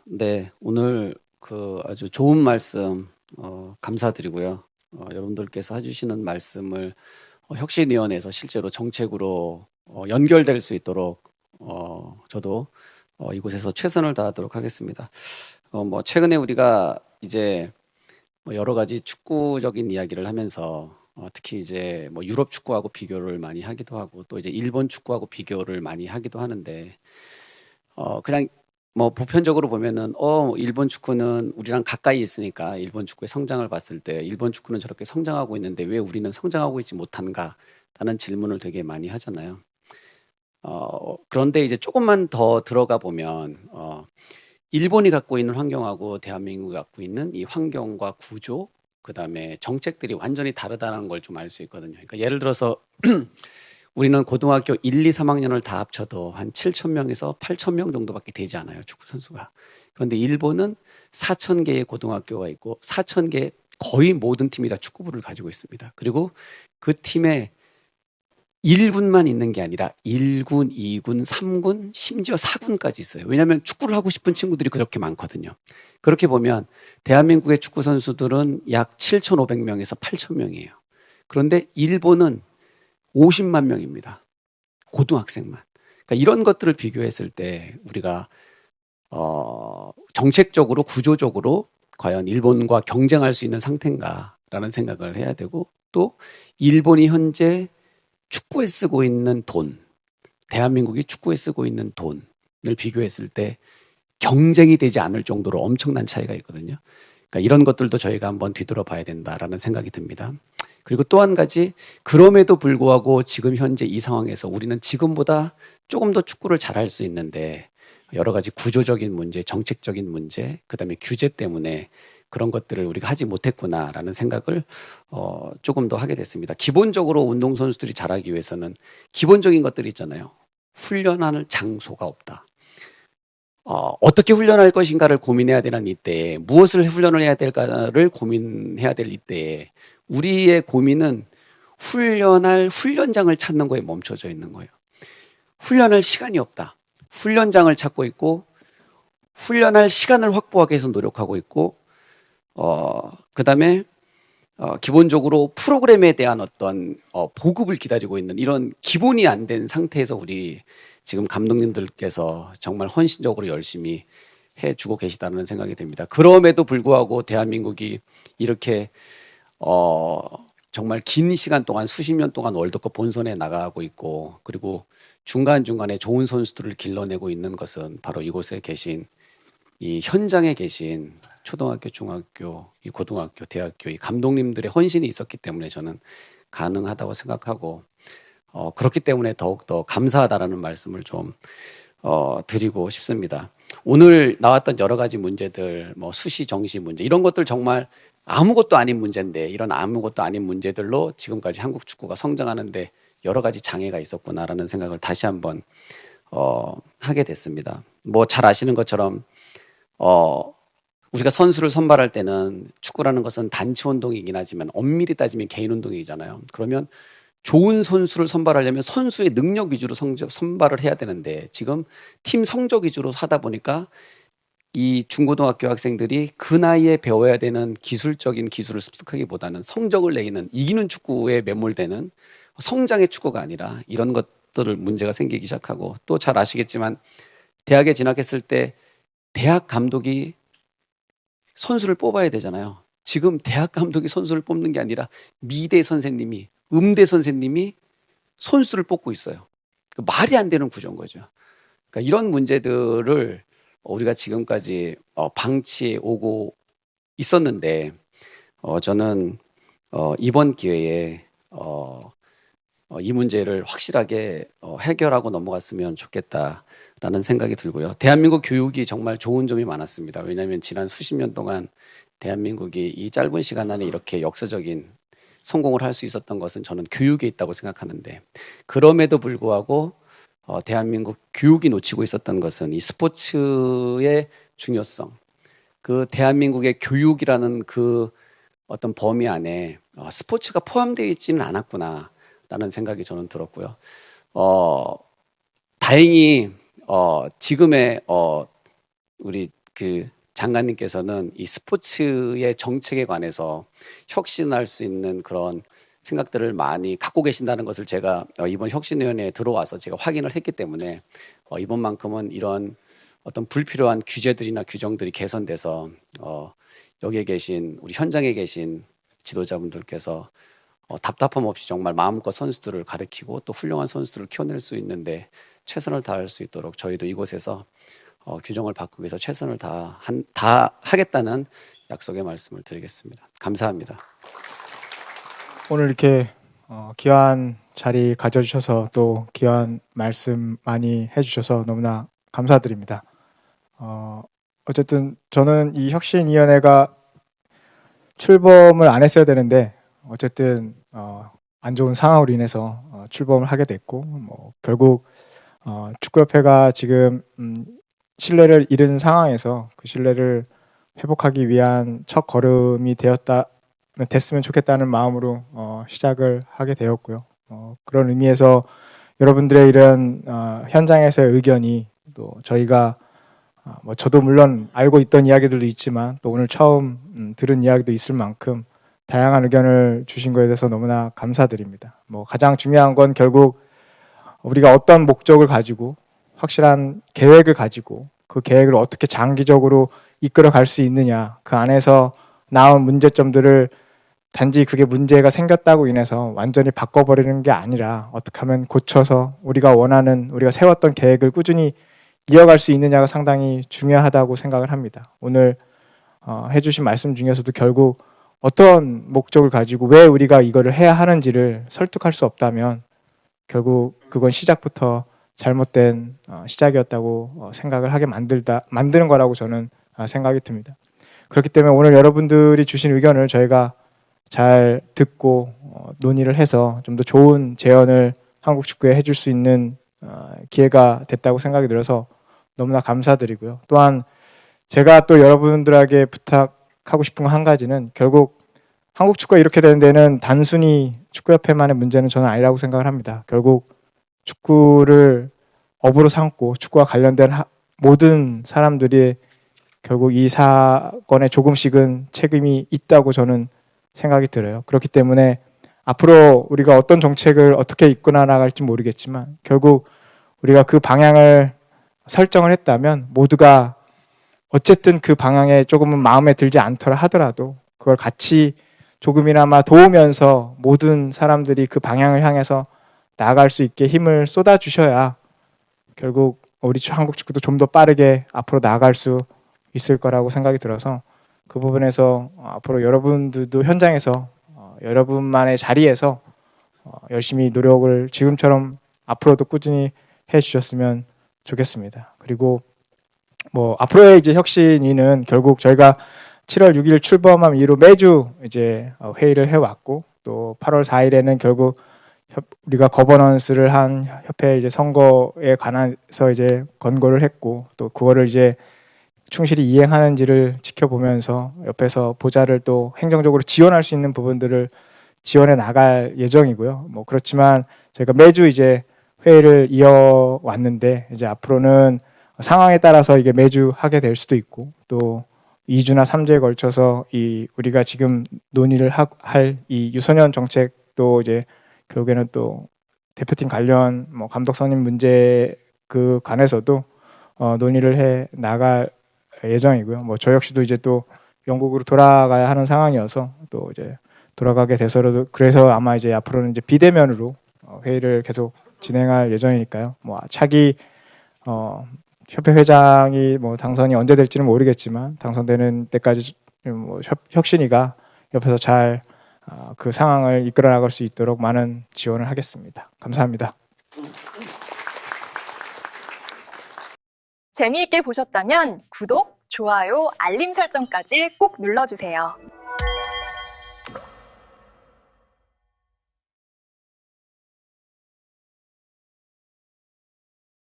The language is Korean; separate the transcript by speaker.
Speaker 1: 네. 오늘 아주 좋은 말씀 감사드리고요. 여러분들께서 해 주시는 말씀을 혁신위원회에서 실제로 정책으로 연결될 수 있도록 저도 이곳에서 최선을 다하도록 하겠습니다. 최근에 우리가 이제 여러 가지 축구적인 이야기를 하면서 특히 이제 유럽 축구하고 비교를 많이 하기도 하고 또 이제 일본 축구하고 비교를 많이 하기도 하는데 그냥 보편적으로 보면은 일본 축구는 우리랑 가까이 있으니까 일본 축구의 성장을 봤을 때 일본 축구는 저렇게 성장하고 있는데 왜 우리는 성장하고 있지 못한가라는 질문을 되게 많이 하잖아요. 그런데 이제 조금만 더 들어가 보면 일본이 갖고 있는 환경하고 대한민국이 갖고 있는 이 환경과 구조, 그다음에 정책들이 완전히 다르다는 걸 좀 알 수 있거든요. 그러니까 예를 들어서 우리는 고등학교 1, 2, 3학년을 다 합쳐도 한 7천 명에서 8천 명 정도밖에 되지 않아요, 축구 선수가. 그런데 일본은 4천 개의 고등학교가 있고 4천 개 거의 모든 팀이 다 축구부를 가지고 있습니다. 그리고 그 팀에 1군만 있는 게 아니라 1군, 2군, 3군, 심지어 4군까지 있어요. 왜냐하면 축구를 하고 싶은 친구들이 그렇게 많거든요. 그렇게 보면 대한민국의 축구 선수들은 약 7,500명에서 8,000명이에요. 그런데 일본은 50만 명입니다. 고등학생만. 그러니까 이런 것들을 비교했을 때 우리가 정책적으로 구조적으로 과연 일본과 경쟁할 수 있는 상태인가라는 생각을 해야 되고, 또 일본이 현재 축구에 쓰고 있는 돈, 대한민국이 축구에 쓰고 있는 돈을 비교했을 때 경쟁이 되지 않을 정도로 엄청난 차이가 있거든요. 그러니까 이런 것들도 저희가 한번 뒤돌아봐야 된다라는 생각이 듭니다. 그리고 또 한 가지, 그럼에도 불구하고 지금 현재 이 상황에서 우리는 지금보다 조금 더 축구를 잘할 수 있는데 여러 가지 구조적인 문제, 정책적인 문제, 그다음에 규제 때문에 그런 것들을 우리가 하지 못했구나라는 생각을 조금 더 하게 됐습니다. 기본적으로 운동선수들이 잘하기 위해서는 기본적인 것들이 있잖아요. 훈련하는 장소가 없다. 어떻게 훈련할 것인가를 고민해야 되는 이때에, 무엇을 훈련을 해야 될까를 고민해야 될 이때에 우리의 고민은 훈련할 훈련장을 찾는 거에 멈춰져 있는 거예요. 훈련할 시간이 없다. 훈련장을 찾고 있고 훈련할 시간을 확보하기 위해서 노력하고 있고 그다음에 기본적으로 프로그램에 대한 어떤 보급을 기다리고 있는 이런 기본이 안 된 상태에서 우리 지금 감독님들께서 정말 헌신적으로 열심히 해주고 계시다는 생각이 듭니다. 그럼에도 불구하고 대한민국이 이렇게 정말 긴 시간 동안 수십 년 동안 월드컵 본선에 나가고 있고, 그리고 중간중간에 좋은 선수들을 길러내고 있는 것은 바로 이곳에 계신, 이 현장에 계신 초등학교, 중학교, 이 고등학교, 대학교 이 감독님들의 헌신이 있었기 때문에 저는 가능하다고 생각하고, 그렇기 때문에 더욱더 감사하다라는 말씀을 좀 드리고 싶습니다. 오늘 나왔던 여러 가지 문제들, 수시 정시 문제 이런 것들 정말 아무것도 아닌 문제인데, 이런 아무것도 아닌 문제들로 지금까지 한국 축구가 성장하는데 여러 가지 장애가 있었구나라는 생각을 다시 한번 하게 됐습니다. 잘 아시는 것처럼 우리가 선수를 선발할 때는 축구라는 것은 단체 운동이긴 하지만 엄밀히 따지면 개인 운동이잖아요. 그러면 좋은 선수를 선발하려면 선수의 능력 위주로 선발을 해야 되는데, 지금 팀 성적 위주로 하다 보니까 이 중고등학교 학생들이 그 나이에 배워야 되는 기술적인 기술을 습득하기보다는 성적을 내기는, 이기는 축구에 매몰되는 성장의 축구가 아니라 이런 것들을 문제가 생기기 시작하고, 또 잘 아시겠지만 대학에 진학했을 때 대학 감독이 선수를 뽑아야 되잖아요. 지금 대학 감독이 선수를 뽑는 게 아니라 미대 선생님이, 음대 선생님이 선수를 뽑고 있어요. 말이 안 되는 구조인 거죠. 그러니까 이런 문제들을 우리가 지금까지 방치해 오고 있었는데, 저는 이번 기회에 이 문제를 확실하게 해결하고 넘어갔으면 좋겠다라는 생각이 들고요. 대한민국 교육이 정말 좋은 점이 많았습니다. 왜냐하면 지난 수십 년 동안 대한민국이 이 짧은 시간 안에 이렇게 역사적인 성공을 할 수 있었던 것은 저는 교육에 있다고 생각하는데, 그럼에도 불구하고 대한민국 교육이 놓치고 있었던 것은 이 스포츠의 중요성, 그 대한민국의 교육이라는 그 어떤 범위 안에 스포츠가 포함되어 있지는 않았구나라는 생각이 저는 들었고요. 다행히 지금의 우리 그 장관님께서는 이 스포츠의 정책에 관해서 혁신할 수 있는 그런 생각들을 많이 갖고 계신다는 것을 제가 이번 혁신위원회에 들어와서 제가 확인을 했기 때문에 이번만큼은 이런 어떤 불필요한 규제들이나 규정들이 개선돼서 여기에 계신 우리 현장에 계신 지도자분들께서 답답함 없이 정말 마음껏 선수들을 가르치고 또 훌륭한 선수들을 키워낼 수 있는데 최선을 다할 수 있도록 저희도 이곳에서 규정을 바꾸기 위해서 최선을 다 하겠다는 약속의 말씀을 드리겠습니다. 감사합니다.
Speaker 2: 오늘 이렇게 귀한 자리 가져주셔서 또 귀한 말씀 많이 해주셔서 너무나 감사드립니다. 어쨌든 저는 이 혁신위원회가 출범을 안 했어야 되는데 어쨌든 안 좋은 상황으로 인해서 출범을 하게 됐고 결국 축구협회가 지금 신뢰를 잃은 상황에서 그 신뢰를 회복하기 위한 첫 걸음이 됐으면 좋겠다는 마음으로 시작을 하게 되었고요. 그런 의미에서 여러분들의 이런 현장에서의 의견이 또 저희가 저도 물론 알고 있던 이야기들도 있지만 또 오늘 처음 들은 이야기도 있을 만큼 다양한 의견을 주신 것에 대해서 너무나 감사드립니다. 가장 중요한 건 결국 우리가 어떤 목적을 가지고 확실한 계획을 가지고 그 계획을 어떻게 장기적으로 이끌어 갈 수 있느냐, 그 안에서 나온 문제점들을 단지 그게 문제가 생겼다고 인해서 완전히 바꿔버리는 게 아니라 어떻게 하면 고쳐서 우리가 세웠던 계획을 꾸준히 이어갈 수 있느냐가 상당히 중요하다고 생각을 합니다. 오늘 해주신 말씀 중에서도 결국 어떤 목적을 가지고 왜 우리가 이거를 해야 하는지를 설득할 수 없다면 결국 그건 시작부터 잘못된 시작이었다고 생각을 하게 만드는 거라고 저는 생각이 듭니다. 그렇기 때문에 오늘 여러분들이 주신 의견을 저희가 잘 듣고 논의를 해서 좀 더 좋은 제언을 한국 축구에 해줄 수 있는 기회가 됐다고 생각이 들어서 너무나 감사드리고요. 또한 제가 또 여러분들에게 부탁하고 싶은 거 한 가지는 결국 한국 축구가 이렇게 되는 데는 단순히 축구협회만의 문제는 저는 아니라고 생각을 합니다. 결국 축구를 업으로 삼고 축구와 관련된 모든 사람들이 결국 이 사건에 조금씩은 책임이 있다고 저는 생각이 들어요. 그렇기 때문에 앞으로 우리가 어떤 정책을 어떻게 이끌어 나갈지 모르겠지만 결국 우리가 그 방향을 설정을 했다면 모두가 어쨌든 그 방향에 조금은 마음에 들지 않더라 하더라도 그걸 같이 조금이나마 도우면서 모든 사람들이 그 방향을 향해서 나아갈 수 있게 힘을 쏟아주셔야 결국 우리 한국 축구도 좀 더 빠르게 앞으로 나아갈 수 있을 거라고 생각이 들어서 그 부분에서 앞으로 여러분들도 현장에서 여러분만의 자리에서 열심히 노력을 지금처럼 앞으로도 꾸준히 해주셨으면 좋겠습니다. 그리고 앞으로의 이제 혁신위는 결국 저희가 7월 6일 출범한 이후로 매주 이제 회의를 해왔고 또 8월 4일에는 결국 우리가 거버넌스를 한 협회 이제 선거에 관해서 이제 권고를 했고 또 그거를 이제 충실히 이행하는지를 지켜보면서 옆에서 보좌를 또 행정적으로 지원할 수 있는 부분들을 지원해 나갈 예정이고요. 그렇지만 저희가 매주 이제 회의를 이어왔는데 이제 앞으로는 상황에 따라서 이게 매주 하게 될 수도 있고 또 2주나 3주에 걸쳐서 우리가 지금 논의를 할 이 유소년 정책도 이제 결국에는 또 대표팀 관련 감독 선임 문제 그 관해서도 논의를 해 나갈 예정이고요. 저 역시도 이제 또 영국으로 돌아가야 하는 상황이어서 또 이제 돌아가게 돼서라도 그래서 아마 이제 앞으로는 이제 비대면으로 회의를 계속 진행할 예정이니까요. 차기 협회 회장이 당선이 언제 될지는 모르겠지만 당선되는 때까지 혁신위가 옆에서 잘 그 상황을 이끌어 나갈 수 있도록 많은 지원을 하겠습니다. 감사합니다.
Speaker 3: 재미있게 보셨다면 구독, 좋아요, 알림 설정까지 꼭 눌러주세요.